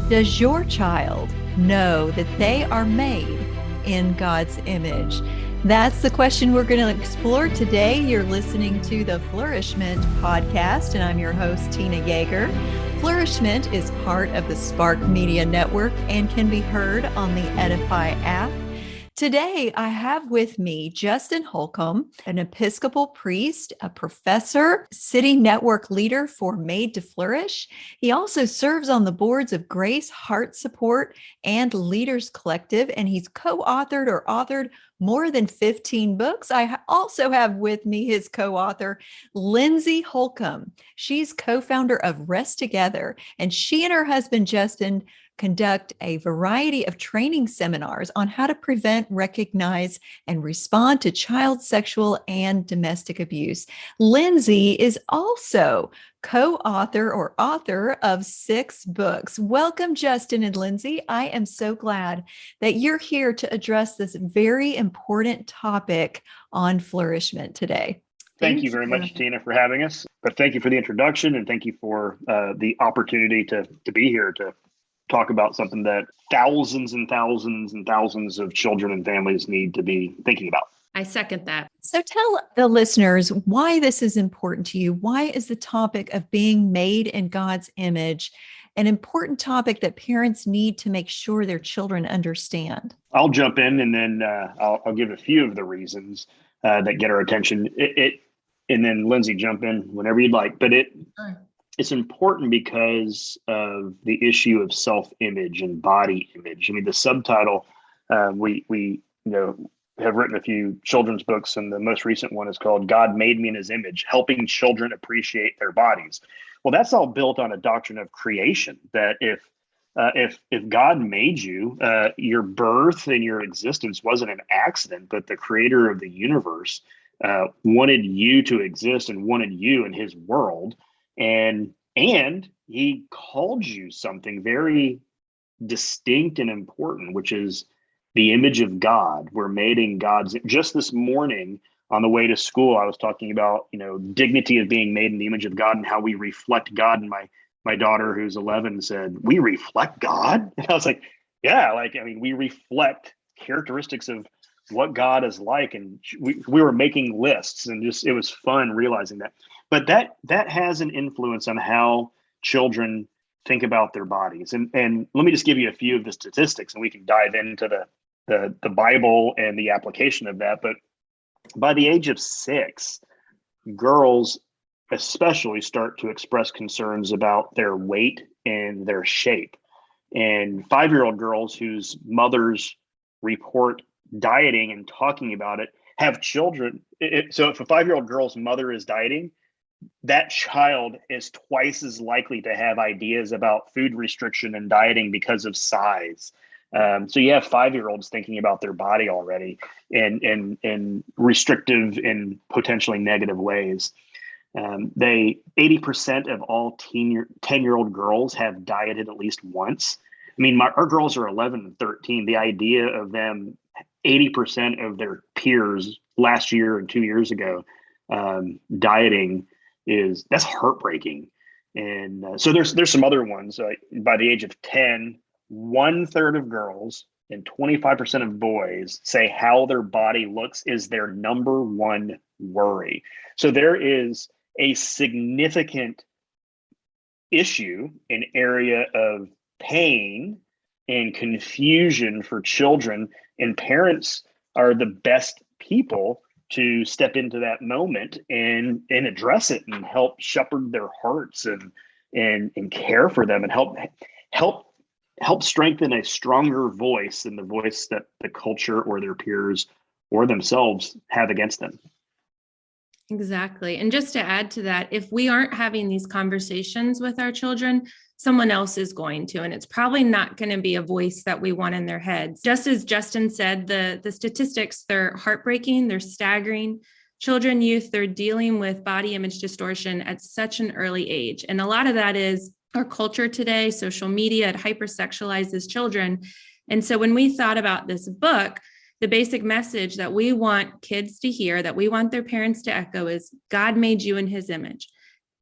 Does your child know that they are made in God's image? That's the question we're going to explore today. You're listening to the Flourish-Meant podcast, and I'm your host, Tina Yeager. Flourish-Meant is part of the Spark Media Network and can be heard on the Edify app. Today, I have with me Justin Holcomb, an Episcopal priest, a professor, city network leader for Made to Flourish. He also serves on the boards of Grace Heart Support and Leaders Collective, and he's co-authored or authored more than 15 books. I also have with me his co-author, Lindsay Holcomb. She's co-founder of Rest Together, and she and her husband, Justin, conduct a variety of training seminars on how to prevent, recognize, and respond to child sexual and domestic abuse. Lindsay is also co-author or author of 6 books. Welcome, Justin and Lindsay. I am so glad that you're here to address this very important topic on Flourish-Meant today. Thank you very much, Tina, for having us. But thank you for the introduction, and thank you for the opportunity to be here to talk about something that thousands and thousands and thousands of children and families need to be thinking about. I second that. So tell the listeners why this is important to you. Why is the topic of being made in God's image an important topic that parents need to make sure their children understand? I'll jump in, and then I'll give a few of the reasons that get our attention. And then Lindsay, jump in whenever you'd like. But it's important because of the issue of self-image and body image. I mean, the subtitle, we have written a few children's books, and the most recent one is called God Made Me in His Image, Helping Children Appreciate Their Bodies. Well, that's all built on a doctrine of creation, that if God made you, your birth and your existence wasn't an accident, but the creator of the universe wanted you to exist and wanted you in His world. And He called you something very distinct and important, which is the image of God. We're made in God's. Just this morning on the way to school, I was talking about, dignity of being made in the image of God and how we reflect God. And my daughter, who's 11, said, "We reflect God?" And I was like, yeah, we reflect characteristics of what God is like. And we were making lists, and it was fun realizing that. But that has an influence on how children think about their bodies. And let me just give you a few of the statistics, and we can dive into the Bible and the application of that. But by the age of 6, girls especially start to express concerns about their weight and their shape. And 5-year-old girls whose mothers report dieting and talking about it have children. So if a 5-year-old girl's mother is dieting, that child is twice as likely to have ideas about food restriction and dieting because of size. So you have 5-year-olds thinking about their body already in restrictive and potentially negative ways. 80% of all 10-year-old girls have dieted at least once. I mean, our girls are 11 and 13. The idea of them, 80% of their peers last year and 2 years ago dieting, that's heartbreaking. And so there's some other ones. By the age of 10, 1/3 of girls and 25% of boys say how their body looks is their number one worry. So there is a significant issue, an area of pain and confusion for children, and parents are the best people to step into that moment and address it and help shepherd their hearts and care for them and help strengthen a stronger voice than the voice that the culture or their peers or themselves have against them. Exactly. And just to add to that, if we aren't having these conversations with our children, someone else is going to, and it's probably not going to be a voice that we want in their heads. Just as Justin said, the statistics, they're heartbreaking, they're staggering. Children, youth, they're dealing with body image distortion at such an early age. And a lot of that is our culture today, social media, it hypersexualizes children. And so when we thought about this book, the basic message that we want kids to hear, that we want their parents to echo, is God made you in His image.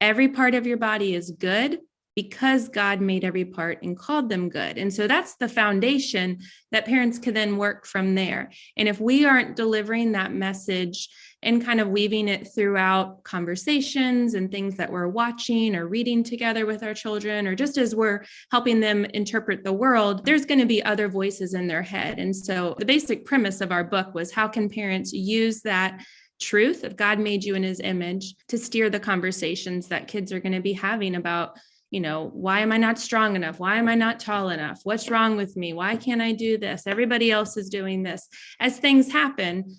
Every part of your body is good. because God made every part and called them good. And so that's the foundation that parents can then work from there. And if we aren't delivering that message and kind of weaving it throughout conversations and things that we're watching or reading together with our children, or just as we're helping them interpret the world, there's going to be other voices in their head. And so the basic premise of our book was, how can parents use that truth of God made you in his image to steer the conversations that kids are going to be having about, why am I not strong enough? Why am I not tall enough? What's wrong with me? Why can't I do this? Everybody else is doing this. As things happen,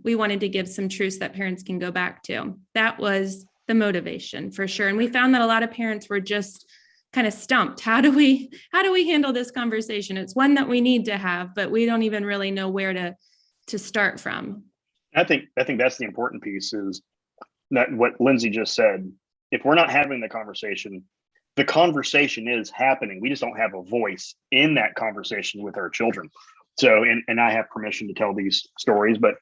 we wanted to give some truths that parents can go back to. That was the motivation for sure. And we found that a lot of parents were just kind of stumped. How do we handle this conversation? It's one that we need to have, but we don't even really know where to start from. I think that's the important piece, is that what Lindsay just said. If we're not having the conversation is happening. We just don't have a voice in that conversation with our children. So, and I have permission to tell these stories, but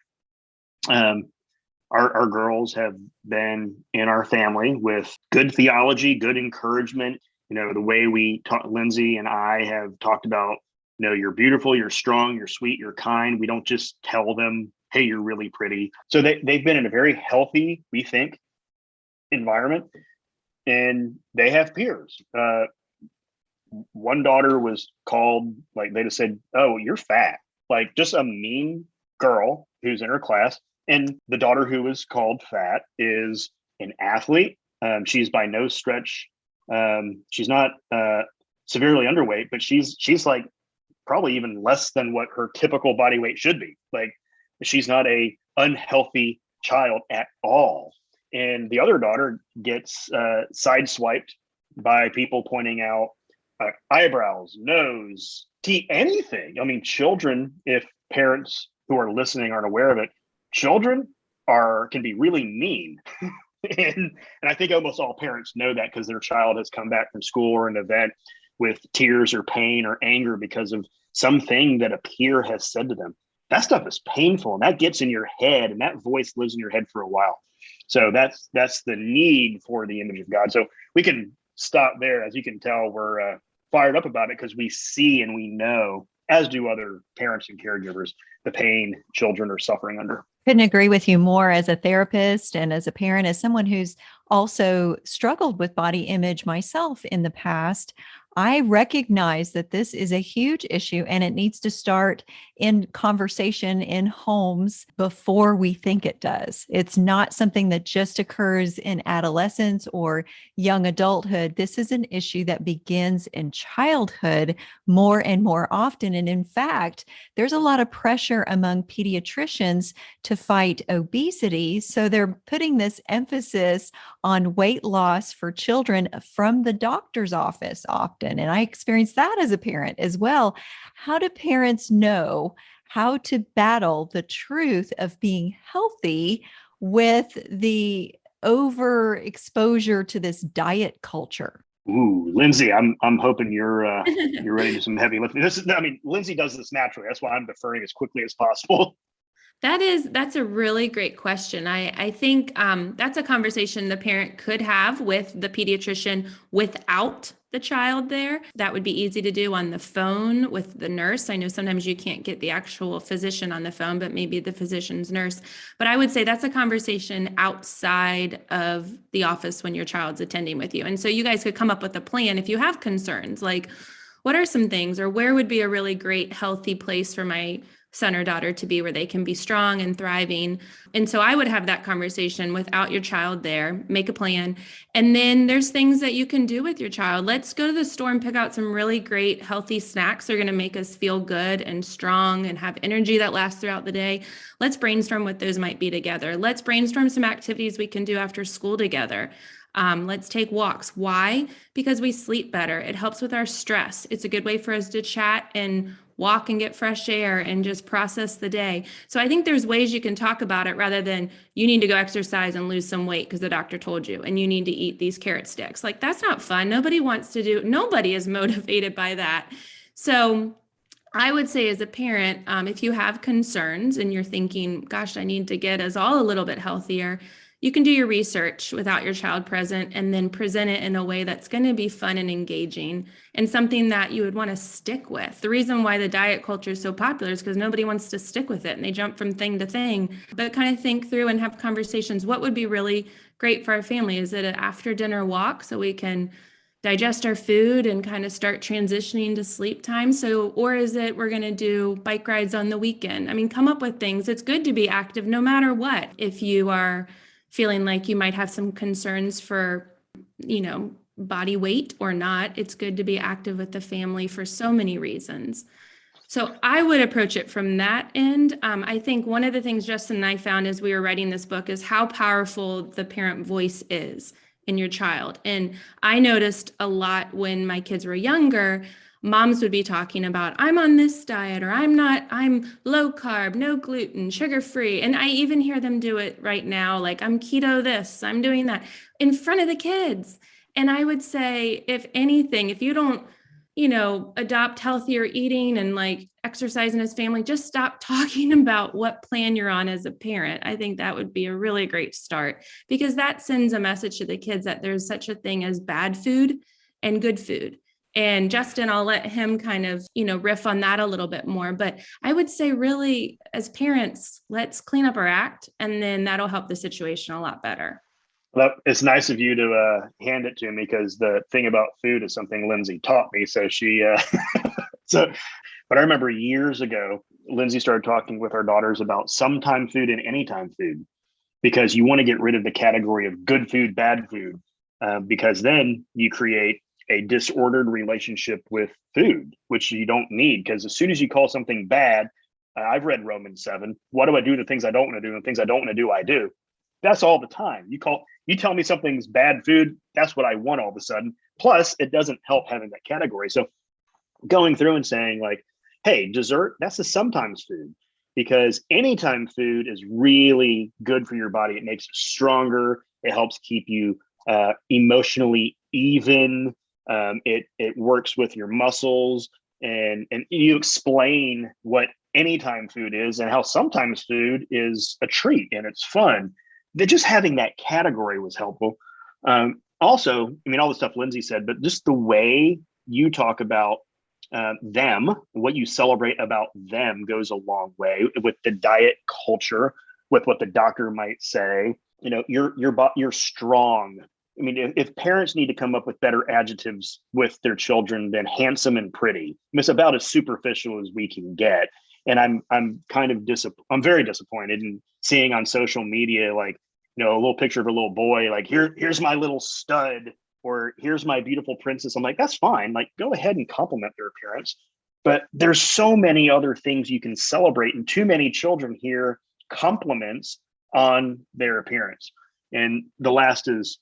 our girls have been in our family with good theology, good encouragement. The way we talk, Lindsay and I have talked about, you're beautiful, you're strong, you're sweet, you're kind. We don't just tell them, hey, you're really pretty. So they've been in a very healthy, we think, environment, and they have peers. One daughter was called, they just said, oh, you're fat, just a mean girl who's in her class. And the daughter who was called fat is an athlete. She's by no stretch, she's not severely underweight, but she's probably even less than what her typical body weight should be. She's not a unhealthy child at all. And the other daughter gets sideswiped by people pointing out eyebrows, nose, teeth, anything. Children, if parents who are listening aren't aware of it, children can be really mean. and I think almost all parents know that, because their child has come back from school or an event with tears or pain or anger because of something that a peer has said to them. That stuff is painful, and that gets in your head, and that voice lives in your head for a while. So that's the need for the image of God. So we can stop there. As you can tell, we're fired up about it, because we see and we know, as do other parents and caregivers, the pain children are suffering under. Couldn't agree with you more, as a therapist and as a parent, as someone who's also struggled with body image myself in the past. I recognize that this is a huge issue, and it needs to start in conversation in homes before we think it does. It's not something that just occurs in adolescence or young adulthood. This is an issue that begins in childhood more and more often. And in fact, there's a lot of pressure among pediatricians to fight obesity. So they're putting this emphasis on weight loss for children from the doctor's office often. And I experienced that as a parent as well. How do parents know how to battle the truth of being healthy with the overexposure to this diet culture? Ooh, Lindsay, I'm hoping you're ready to do some heavy lifting. Lindsay does this naturally. That's why I'm deferring as quickly as possible. That's a really great question. I think that's a conversation the parent could have with the pediatrician without the child there. That would be easy to do on the phone with the nurse. I know sometimes you can't get the actual physician on the phone, but maybe the physician's nurse. But I would say that's a conversation outside of the office when your child's attending with you. And so you guys could come up with a plan if you have concerns, like, what are some things, or where would be a really great, healthy place for my son or daughter to be, where they can be strong and thriving. And so I would have that conversation without your child there, make a plan. And then there's things that you can do with your child. Let's go to the store and pick out some really great healthy snacks that are going to make us feel good and strong and have energy that lasts throughout the day. Let's brainstorm what those might be together. Let's brainstorm some activities we can do after school together. Let's take walks. Why? Because we sleep better. It helps with our stress. It's a good way for us to chat and walk and get fresh air and just process the day. So I think there's ways you can talk about it rather than you need to go exercise and lose some weight because the doctor told you, and you need to eat these carrot sticks. Like, that's not fun. Nobody is motivated by that. So I would say, as a parent, if you have concerns and you're thinking, gosh, I need to get us all a little bit healthier, you can do your research without your child present and then present it in a way that's going to be fun and engaging and something that you would want to stick with. The reason why the diet culture is so popular is because nobody wants to stick with it and they jump from thing to thing. But kind of think through and have conversations. What would be really great for our family? Is it an after dinner walk so we can digest our food and kind of start transitioning to sleep time? So, or is it we're going to do bike rides on the weekend? I mean, come up with things. It's good to be active no matter what. If you are feeling like you might have some concerns for, body weight or not, it's good to be active with the family for so many reasons. So I would approach it from that end. I think one of the things Justin and I found as we were writing this book is how powerful the parent voice is in your child. And I noticed a lot when my kids were younger, moms would be talking about, I'm on this diet, or I'm low carb, no gluten, sugar free. And I even hear them do it right now. Like, I'm keto this, I'm doing that in front of the kids. And I would say, if anything, if you don't, adopt healthier eating and like exercising as family, just stop talking about what plan you're on as a parent. I think that would be a really great start, because that sends a message to the kids that there's such a thing as bad food and good food. And Justin, I'll let him kind of, riff on that a little bit more. But I would say really, as parents, let's clean up our act, and then that'll help the situation a lot better. Well, it's nice of you to hand it to me, because the thing about food is something Lindsay taught me. So but I remember years ago, Lindsay started talking with our daughters about sometime food and anytime food, because you want to get rid of the category of good food, bad food, because then you create a disordered relationship with food, which you don't need. Because as soon as you call something bad, I've read Romans 7. What do I do? The things I don't want to do, and the things I don't want to do, I do. That's all the time. You tell me something's bad food, that's what I want all of a sudden. Plus, it doesn't help having that category. So going through and saying like, hey, dessert, that's a sometimes food, because anytime food is really good for your body. It makes it stronger. It helps keep you emotionally even. It works with your muscles, and you explain what anytime food is and how sometimes food is a treat and it's fun. That just having that category was helpful. Also, I mean, all the stuff Lindsay said, but just the way you talk about them, what you celebrate about them goes a long way with the diet culture, with what the doctor might say. You're strong. I mean, if parents need to come up with better adjectives with their children than handsome and pretty, it's about as superficial as we can get. And I'm very disappointed in seeing on social media, like, a little picture of a little boy, like, here's my little stud, or here's my beautiful princess. I'm like, that's fine. Like, go ahead and compliment their appearance. But there's so many other things you can celebrate, and too many children hear compliments on their appearance. And the last is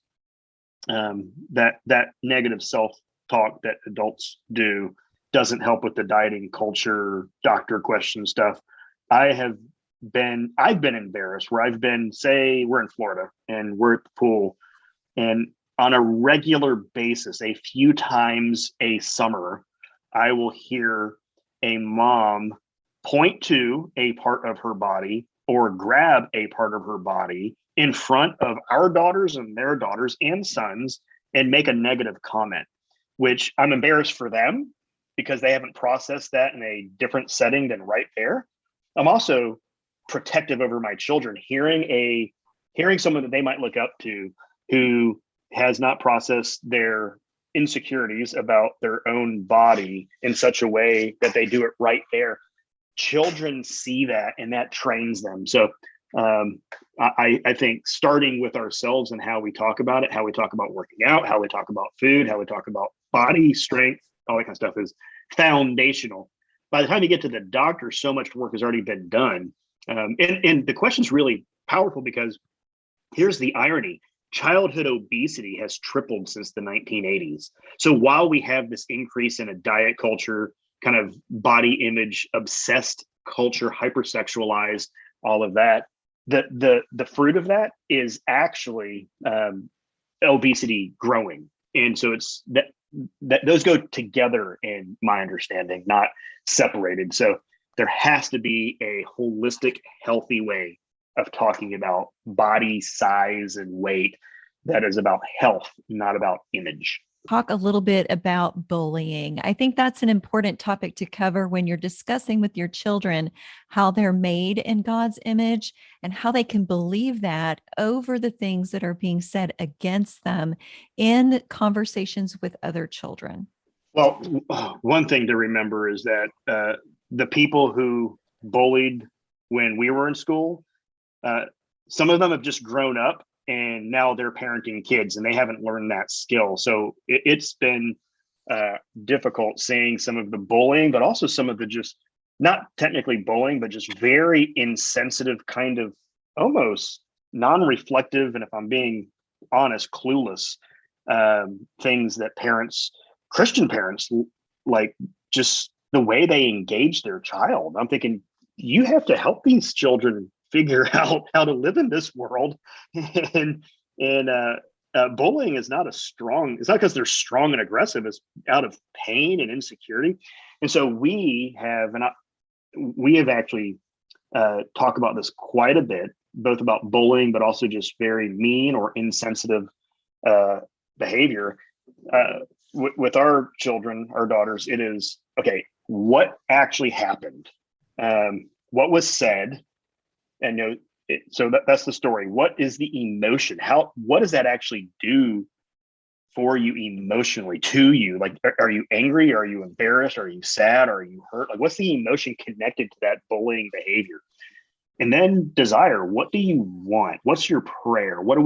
that negative self-talk that adults do doesn't help with the dieting culture, doctor question stuff. I've been embarrassed where I've been, say we're in Florida and we're at the pool, and on a regular basis, a few times a summer, I will hear a mom point to a part of her body or grab a part of her body in front of our daughters and their daughters and sons and make a negative comment, which I'm embarrassed for them, because they haven't processed that in a different setting than right there. I'm also protective over my children, hearing someone that they might look up to who has not processed their insecurities about their own body in such a way that they do it right there. Children see that, and that trains them. So I think starting with ourselves and how we talk about it, how we talk about working out, how we talk about food, how we talk about body strength, all that kind of stuff is foundational. By the time you get to the doctor, so much work has already been done. And the question's really powerful, because here's the irony. Childhood obesity has tripled since the 1980s. So while we have this increase in a diet culture, kind of body image obsessed culture, hypersexualized, all of that, the fruit of that is actually obesity growing. And so it's that those go together in my understanding, not separated. So there has to be a holistic, healthy way of talking about body size and weight that is about health, not about image. Talk a little bit about bullying. I think that's an important topic to cover when you're discussing with your children how they're made in God's image and how they can believe that over the things that are being said against them in conversations with other children. Well, one thing to remember is that the people who bullied when we were in school, some of them have just grown up and now they're parenting kids and they haven't learned that skill. So it's been difficult seeing some of the bullying, but also some of the just not technically bullying, but just very insensitive, kind of almost non-reflective, and if I'm being honest, clueless things that parents, Christian parents, like just the way they engage their child. I'm thinking, you have to help these children figure out how to live in this world. And bullying is not it's not because they're strong and aggressive, it's out of pain and insecurity. And so we have actually talked about this quite a bit, both about bullying, but also just very mean or insensitive behavior. With our children, our daughters, it is, okay, what actually happened? What was said? And so that's the story. What is the emotion? What does that actually do for you emotionally, to you? Like, are you angry? Are you embarrassed? Are you sad? Are you hurt? Like, what's the emotion connected to that bullying behavior? And then desire. What do you want? What's your prayer? What do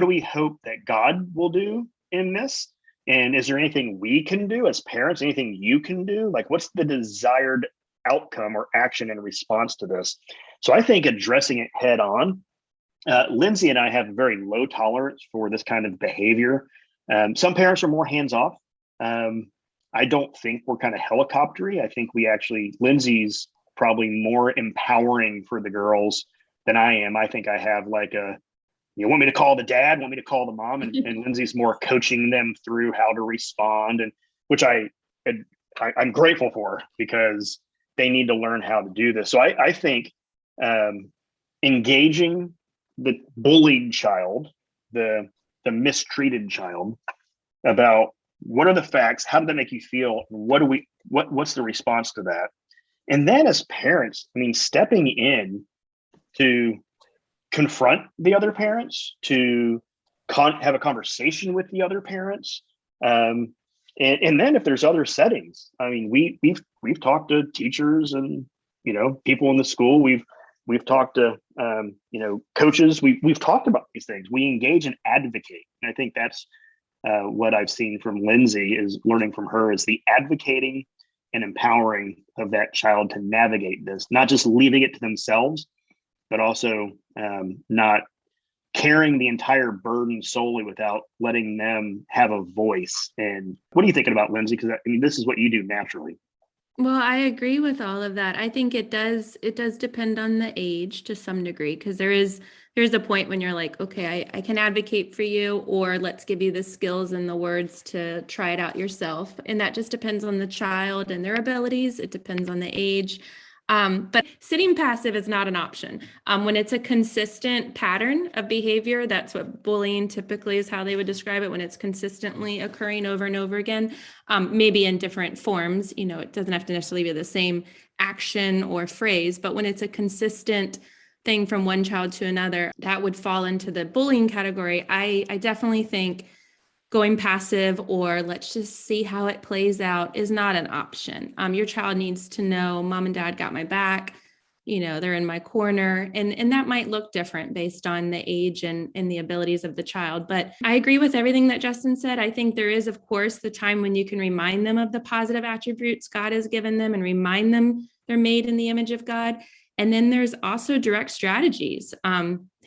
we hope that God will do in this? And is there anything we can do as parents? Anything you can do? Like, what's the desired outcome or action in response to this? So I think addressing it head on. Lindsay and I have a very low tolerance for this kind of behavior. Some parents are more hands off. I don't think we're kind of helicoptery. I think Lindsay's probably more empowering for the girls than I am. I think I have like you want me to call the dad, want me to call the mom, and Lindsay's more coaching them through how to respond, and which I'm grateful for, because they need to learn how to do this. So I think engaging the bullied child, the mistreated child, about what are the facts, how did that make you feel, what's the response to that, and then as parents, stepping in to confront the other parents, to have a conversation with the other parents, and then if there's other settings, we've talked to teachers and people in the school. We've talked to coaches. We've talked about these things. We engage and advocate, and I think that's what I've seen from Lindsay, is learning from her, is the advocating and empowering of that child to navigate this, not just leaving it to themselves, but also not carrying the entire burden solely without letting them have a voice. And what are you thinking about, Lindsay? Because this is what you do naturally. Well, I agree with all of that. I think it does depend on the age to some degree, because there's a point when you're like, okay, I can advocate for you, or let's give you the skills and the words to try it out yourself. And that just depends on the child and their abilities. It depends on the age. But sitting passive is not an option. When it's a consistent pattern of behavior, that's what bullying typically is, how they would describe it, when it's consistently occurring over and over again, maybe in different forms. It doesn't have to necessarily be the same action or phrase, but when it's a consistent thing from one child to another, that would fall into the bullying category. I definitely think going passive, or let's just see how it plays out, is not an option. Your child needs to know mom and dad got my back, they're in my corner, and that might look different based on the age and the abilities of the child. But I agree with everything that Justin said. I think there is, of course, the time when you can remind them of the positive attributes God has given them and remind them they're made in the image of God. And then there's also direct strategies.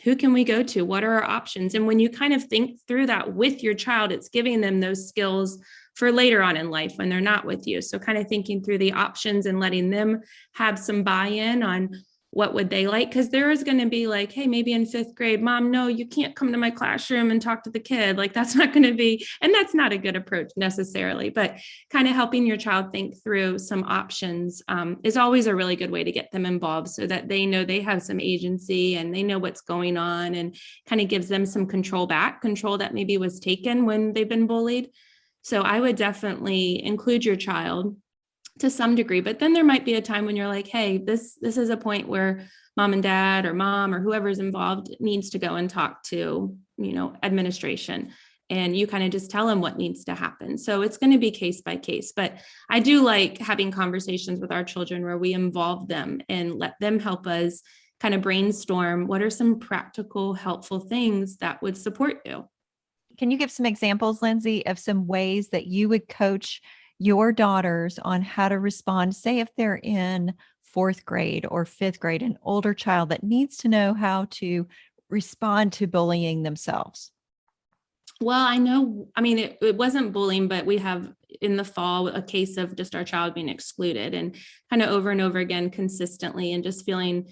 Who can we go to? What are our options? And when you kind of think through that with your child, it's giving them those skills for later on in life when they're not with you. So kind of thinking through the options and letting them have some buy-in on what would they like? Because there is going to be like, hey, maybe in 5th grade, Mom, no, you can't come to my classroom and talk to the kid. Like that's not going to be, and that's not a good approach necessarily, but kind of helping your child think through some options is always a really good way to get them involved so that they know they have some agency and they know what's going on, and kind of gives them some control back, control that maybe was taken when they've been bullied. So I would definitely include your child to some degree, but then there might be a time when you're like, hey, this is a point where mom and dad or mom or whoever's involved needs to go and talk to, administration. And you kind of just tell them what needs to happen. So it's going to be case by case, but I do like having conversations with our children where we involve them and let them help us kind of brainstorm what are some practical, helpful things that would support you. Can you give some examples, Lindsay, of some ways that you would coach your daughters on how to respond, say if they're in 4th grade or 5th grade, an older child that needs to know how to respond to bullying themselves? Well, it wasn't bullying, but we have in the fall a case of just our child being excluded, and kind of over and over again consistently, and just feeling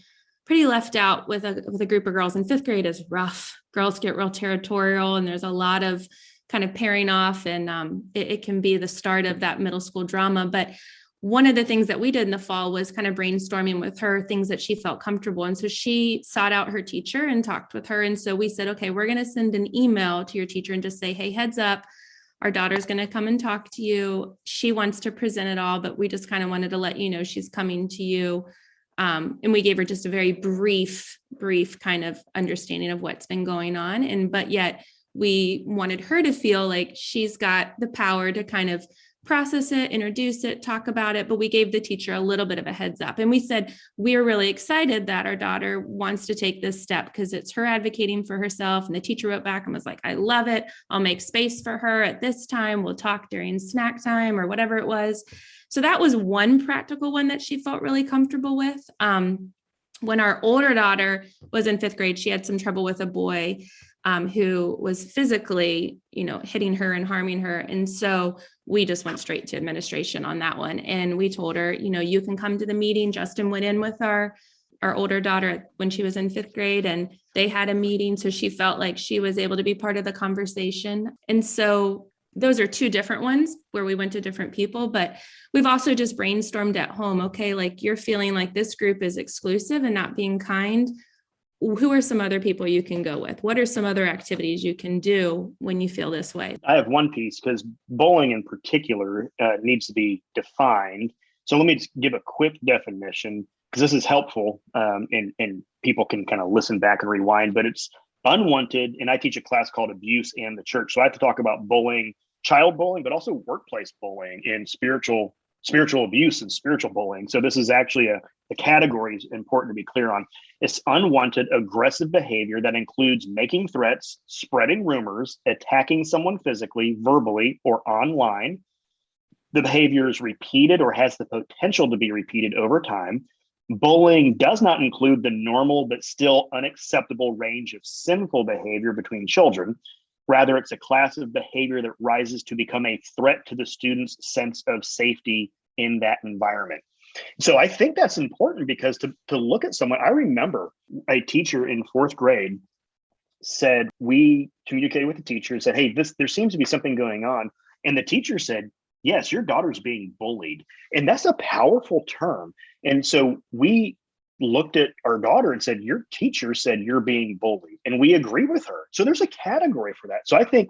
pretty left out with a group of girls. In 5th grade is rough. Girls get real territorial, and there's a lot of kind of pairing off, and it can be the start of that middle school drama. But one of the things that we did in the fall was kind of brainstorming with her things that she felt comfortable. And so she sought out her teacher and talked with her. And so we said, okay, we're going to send an email to your teacher and just say, hey, heads up, our daughter's going to come and talk to you. She wants to present it all, but we just kind of wanted to let you know she's coming to you. And we gave her just a very brief kind of understanding of what's been going on. But yet we wanted her to feel like she's got the power to kind of process it, introduce it, talk about it. But we gave the teacher a little bit of a heads up. And we said, we're really excited that our daughter wants to take this step because it's her advocating for herself. And the teacher wrote back and was like, I love it. I'll make space for her at this time. We'll talk during snack time or whatever it was. So that was one practical one that she felt really comfortable with. When our older daughter was in 5th grade, she had some trouble with a boy who was physically, hitting her and harming her. And so we just went straight to administration on that one. And we told her, you can come to the meeting. Justin went in with our older daughter when she was in 5th grade, and they had a meeting. So she felt like she was able to be part of the conversation. And so those are 2 different ones where we went to different people, but we've also just brainstormed at home. Okay, like you're feeling like this group is exclusive and not being kind. Who are some other people you can go with? What are some other activities you can do when you feel this way? I have one piece because bullying in particular needs to be defined. So let me just give a quick definition because this is helpful and people can kind of listen back and rewind, but it's unwanted. And I teach a class called Abuse and the Church. So I have to talk about bullying, child bullying, but also workplace bullying and spiritual abuse and spiritual bullying. So this is actually the category is important to be clear on. It's unwanted aggressive behavior that includes making threats, spreading rumors, attacking someone physically, verbally, or online. The behavior is repeated or has the potential to be repeated over time. Bullying does not include the normal but still unacceptable range of sinful behavior between children. Rather, it's a class of behavior that rises to become a threat to the student's sense of safety in that environment. So I think that's important because to look at someone, I remember a teacher in 4th grade said, we communicated with the teacher and said, hey, there seems to be something going on. And the teacher said, yes, your daughter's being bullied. And that's a powerful term. And so we looked at our daughter and said, your teacher said you're being bullied. And we agree with her. So there's a category for that. So I think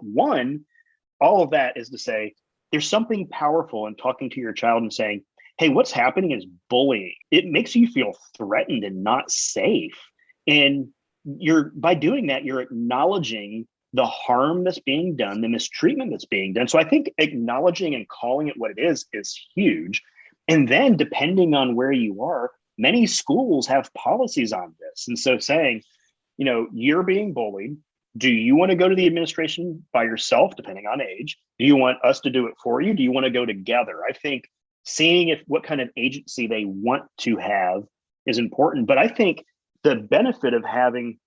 all of that is to say, there's something powerful in talking to your child and saying, hey, what's happening is bullying. It makes you feel threatened and not safe. And by doing that, you're acknowledging the harm that's being done, the mistreatment that's being done. So I think acknowledging and calling it what it is huge. And then depending on where you are, many schools have policies on this. And so saying, you're being bullied. Do you want to go to the administration by yourself, depending on age? Do you want us to do it for you? Do you want to go together? I think seeing what kind of agency they want to have is important. But I think the benefit of having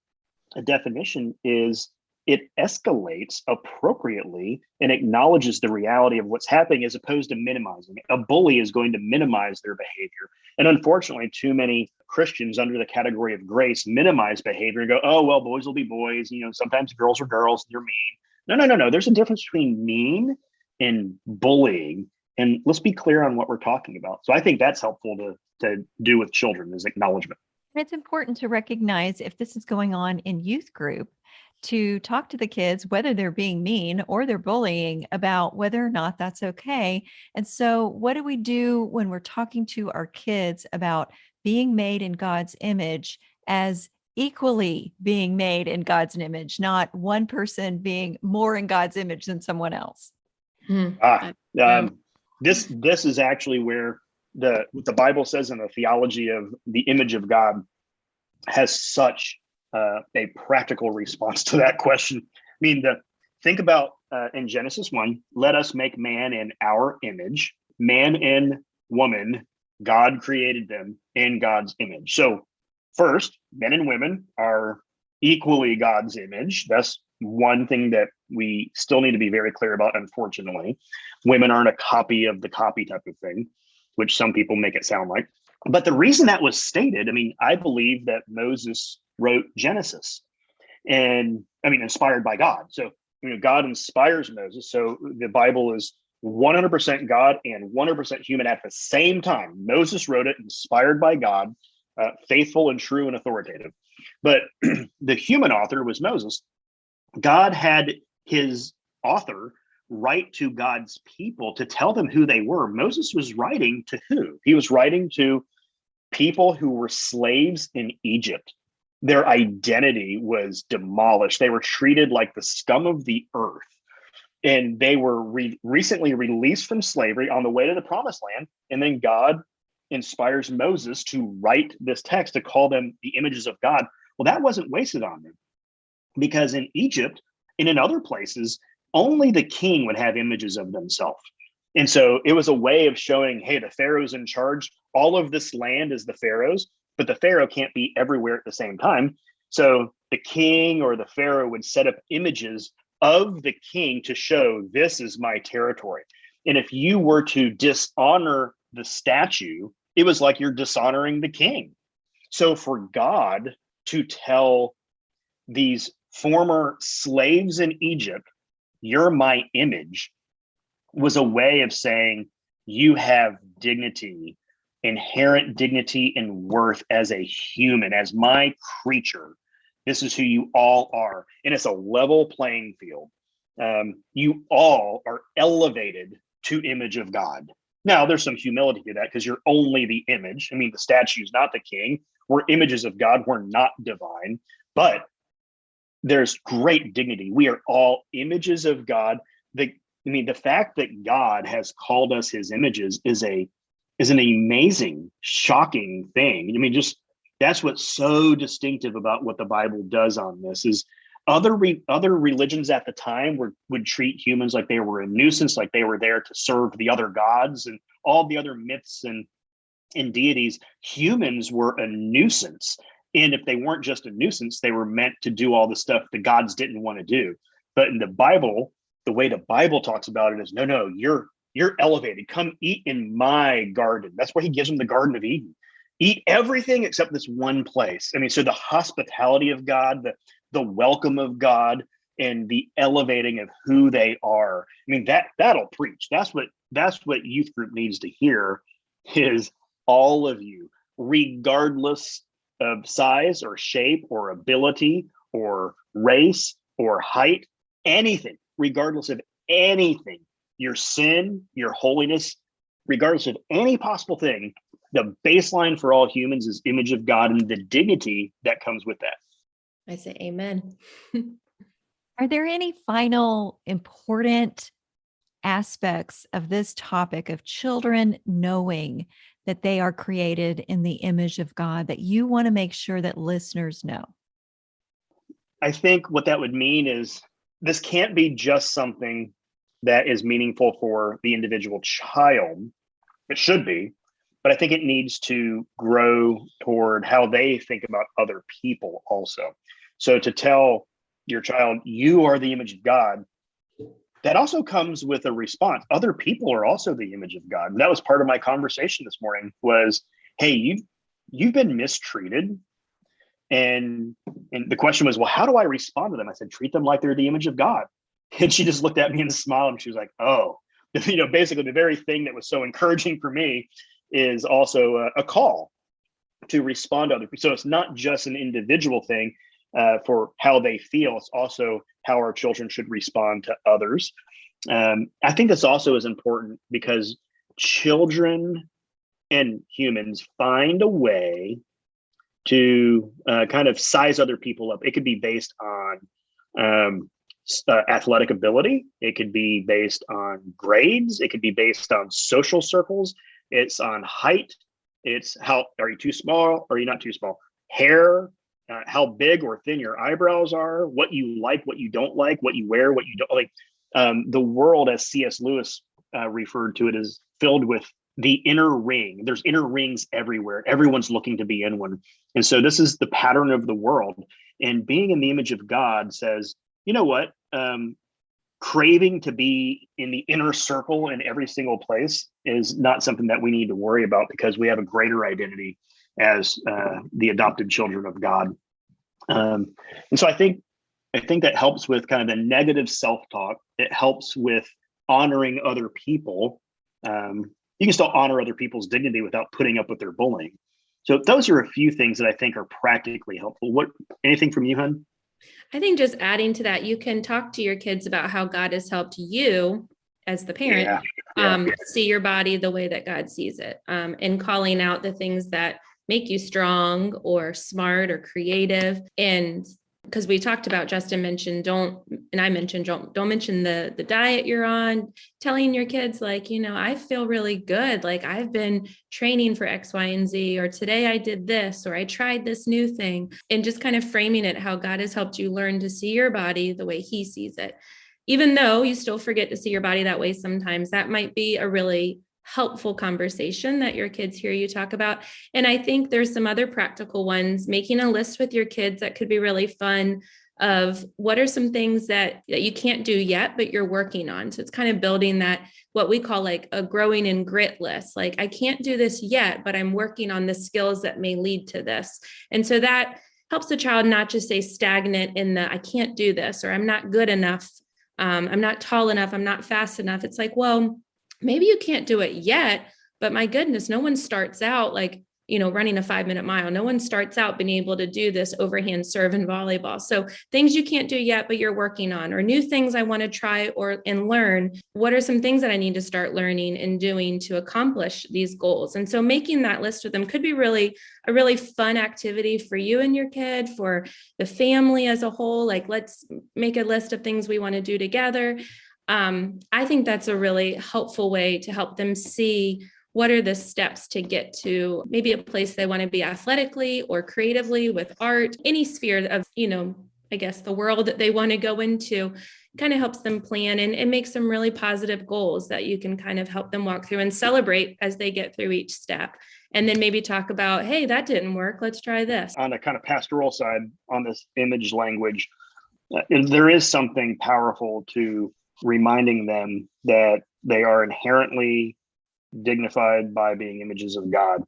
a definition is it escalates appropriately and acknowledges the reality of what's happening as opposed to minimizing it. A bully is going to minimize their behavior. And unfortunately, too many Christians under the category of grace minimize behavior and go, oh, well, boys will be boys. Sometimes girls are girls, they're mean. No. There's a difference between mean and bullying. And let's be clear on what we're talking about. So I think that's helpful to do with children, is acknowledgement. And it's important to recognize if this is going on in youth group, to talk to the kids, whether they're being mean or they're bullying, about whether or not that's okay. And so what do we do when we're talking to our kids about being made in God's image as equally being made in God's image, not one person being more in God's image than someone else? This is actually where what the Bible says in the theology of the image of God has such a practical response to that question. I mean, think about in Genesis 1, let us make man in our image, man and woman, God created them in God's image. So first, men and women are equally God's image. That's one thing that we still need to be very clear about, unfortunately. Women aren't a copy of the copy type of thing, which some people make it sound like. But the reason that was stated, I believe that Moses wrote Genesis, and inspired by God. So, God inspires Moses. So the Bible is 100% God and 100% human at the same time. Moses wrote it, inspired by God, faithful and true and authoritative. But the human author was Moses. God had his author write to God's people to tell them who they were. Moses was writing to who? He was writing to people who were slaves in Egypt. Their identity was demolished. They were treated like the scum of the earth. And they were recently released from slavery on the way to the promised land. And then God inspires Moses to write this text to call them the images of God. Well, that wasn't wasted on them, because in Egypt and in other places, only the king would have images of themselves. And so it was a way of showing, hey, the Pharaoh's in charge. All of this land is the Pharaoh's, but the Pharaoh can't be everywhere at the same time. So the king or the Pharaoh would set up images of the king to show, this is my territory. And if you were to dishonor the statue, it was like you're dishonoring the king. So for God to tell these former slaves in Egypt, you're my image, was a way of saying you have dignity, inherent dignity and worth as a human, as my creature. This is who you all are. And it's a level playing field. You all are elevated to image of God. Now, there's some humility to that because you're only the image. The statue's not the king. We're images of God. We're not divine. But there's great dignity. We are all images of God. The fact that God has called us his images is an amazing, shocking thing. That's what's so distinctive about what the Bible does on this. Is other religions at the time would treat humans like they were a nuisance, like they were there to serve the other gods and all the other myths and deities. Humans were a nuisance. And if they weren't just a nuisance, they were meant to do all the stuff the gods didn't want to do. But in the Bible, the way the Bible talks about it is, no, you're elevated. Come eat in my garden. That's where he gives them the Garden of Eden. Eat everything except this one place. So the hospitality of God, the welcome of God, and the elevating of who they are. That'll preach. That's what youth group needs to hear, is all of you, regardless of size or shape or ability or race or height, anything, regardless of anything, your sin, your holiness, regardless of any possible thing, the baseline for all humans is image of God and the dignity that comes with that. I say amen. Are there any final important aspects of this topic of children knowing that they are created in the image of God that you want to make sure that listeners know? I think what that would mean is this can't be just something that is meaningful for the individual child. It should be, but I think it needs to grow toward how they think about other people also. So to tell your child, you are the image of God, that also comes with a response. Other people are also the image of God. And that was part of my conversation this morning was, hey, you've been mistreated. And the question was, well, how do I respond to them? I said, treat them like they're the image of God. And she just looked at me and smiled, and she was like, oh, basically the very thing that was so encouraging for me is also a call to respond to other people. So it's not just an individual thing for how they feel. It's also how our children should respond to others. I think this also is important because children and humans find a way to kind of size other people up. It could be based on athletic ability. It could be based on grades. It could be based on social circles. It's on height. It's how, are you too small? Are you not too small? Hair, how big or thin your eyebrows are, what you like, what you don't like, what you wear, what you don't like. The world, as C.S. Lewis referred to it, is filled with the inner ring. There's inner rings everywhere. Everyone's looking to be in one. And so this is the pattern of the world. And being in the image of God says, you know what? Craving to be in the inner circle in every single place is not something that we need to worry about because we have a greater identity as the adopted children of God. And so I think that helps with kind of the negative self-talk. It helps with honoring other people. You can still honor other people's dignity without putting up with their bullying. So those are a few things that I think are practically helpful. Anything from you, Hun? I think just adding to that, you can talk to your kids about how God has helped you as the parent see your body the way that God sees it, and calling out the things that make you strong or smart or creative. And because we talked about, Justin mentioned, don't mention the diet you're on, telling your kids like, I feel really good. Like I've been training for X, Y, and Z, or today I did this, or I tried this new thing, and just kind of framing it how God has helped you learn to see your body the way he sees it. Even though you still forget to see your body that way sometimes, that might be a really helpful conversation that your kids hear you talk about. And I think there's some other practical ones, making a list with your kids that could be really fun of what are some things that you can't do yet, but you're working on. So it's kind of building that, what we call like a growing in grit list. Like I can't do this yet, but I'm working on the skills that may lead to this. And so that helps the child not just stay stagnant in the, I can't do this, or I'm not good enough. I'm not tall enough. I'm not fast enough. It's like, well, maybe you can't do it yet, but my goodness, no one starts out like, running a 5-minute mile. No one starts out being able to do this overhand serve in volleyball. So things you can't do yet, but you're working on, or new things I want to try and learn. What are some things that I need to start learning and doing to accomplish these goals? And so making that list with them could be a really fun activity for you and your kid, for the family as a whole. Like, let's make a list of things we want to do together. I think that's a really helpful way to help them see what are the steps to get to maybe a place they want to be athletically or creatively with art, any sphere of, I guess the world that they want to go into. Kind of helps them plan and make some really positive goals that you can kind of help them walk through and celebrate as they get through each step. And then maybe talk about, hey, that didn't work. Let's try this. On the kind of pastoral side, on this image language, there is something powerful to reminding them that they are inherently dignified by being images of God.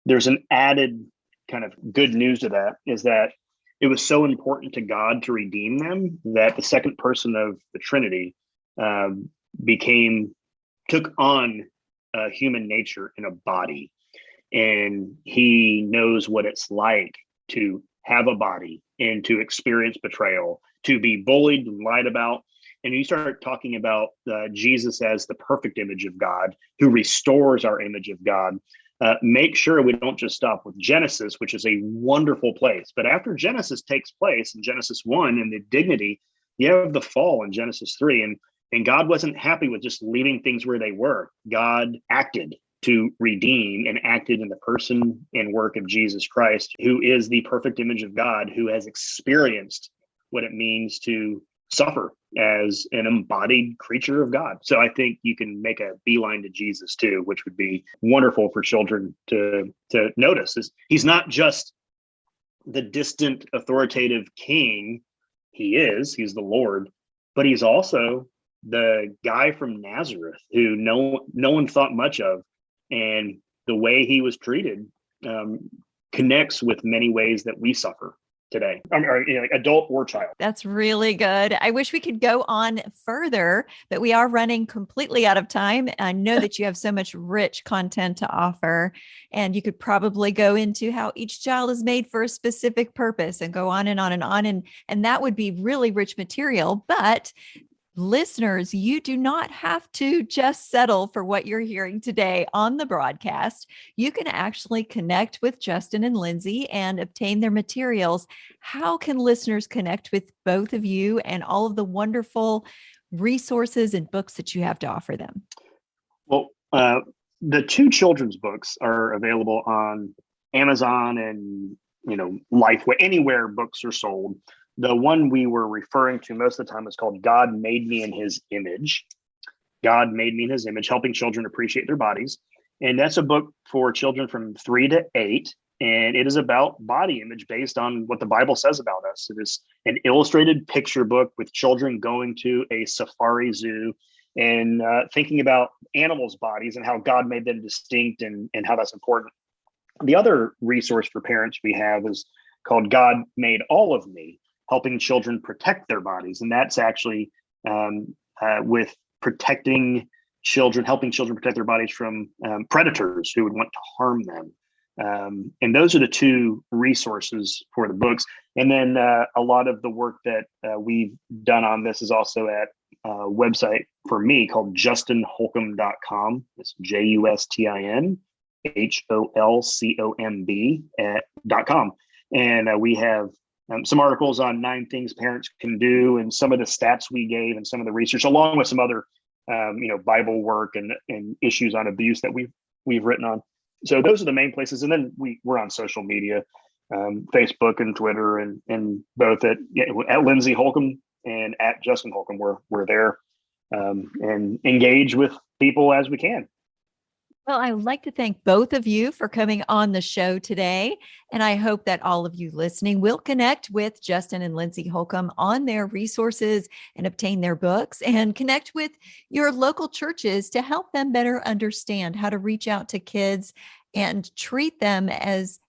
There's an added kind of good news to that, is that it was so important to God to redeem them that the second person of the Trinity took on human nature in a body, and he knows what it's like to have a body and to experience betrayal, to be bullied and lied about. And you start talking about Jesus as the perfect image of God, who restores our image of God. Make sure we don't just stop with Genesis, which is a wonderful place. But after Genesis takes place in Genesis 1 and the dignity, you have the fall in Genesis 3. And God wasn't happy with just leaving things where they were. God acted to redeem, and acted in the person and work of Jesus Christ, who is the perfect image of God, who has experienced what it means to suffer as an embodied creature of God. So I think you can make a beeline to Jesus too, which would be wonderful for children to notice. He's not just the distant authoritative king He's the Lord, but he's also the guy from Nazareth who no one thought much of. And the way he was treated connects with many ways that we suffer today, adult or child. That's really good. I wish we could go on further, but we are running completely out of time. I know that you have so much rich content to offer, and you could probably go into how each child is made for a specific purpose and go on and on and on. And that would be really rich material. But listeners, you do not have to just settle for what you're hearing today on the broadcast. You can actually connect with Justin and Lindsay and obtain their materials. How can listeners connect with both of you and all of the wonderful resources and books that you have to offer them? Well, the 2 children's books are available on Amazon and, Lifeway, anywhere books are sold. The one we were referring to most of the time is called God Made Me in His Image. God Made Me in His Image, Helping Children Appreciate Their Bodies. And that's a book for children from 3 to 8. And it is about body image based on what the Bible says about us. It is an illustrated picture book with children going to a safari zoo and thinking about animals' bodies and how God made them distinct and how that's important. The other resource for parents we have is called God Made All of Me, Helping Children Protect Their Bodies. And that's actually with protecting children, helping children protect their bodies from predators who would want to harm them. And those are the 2 resources for the books. And then a lot of the work that we've done on this is also at a website for me called justinholcomb.com. It's JustinHolcomb.com. And we have some articles on 9 things parents can do, and some of the stats we gave, and some of the research, along with some other, Bible work and issues on abuse that we've written on. So those are the main places. And then we're on social media, Facebook and Twitter, and both at Lindsay Holcomb and at Justin Holcomb. We're there and engage with people as we can. Well, I would like to thank both of you for coming on the show today. And I hope that all of you listening will connect with Justin and Lindsay Holcomb on their resources and obtain their books, and connect with your local churches to help them better understand how to reach out to kids and treat them as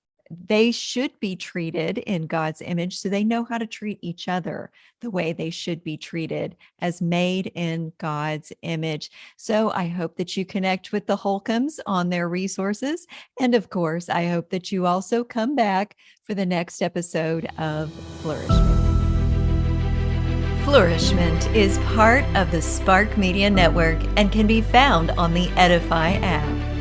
they should be treated in God's image, so they know how to treat each other the way they should be treated as made in God's image. So I hope that you connect with the Holcombs on their resources. And of course, I hope that you also come back for the next episode of Flourish-Meant. Flourish-Meant is part of the Spark Media Network and can be found on the Edify app.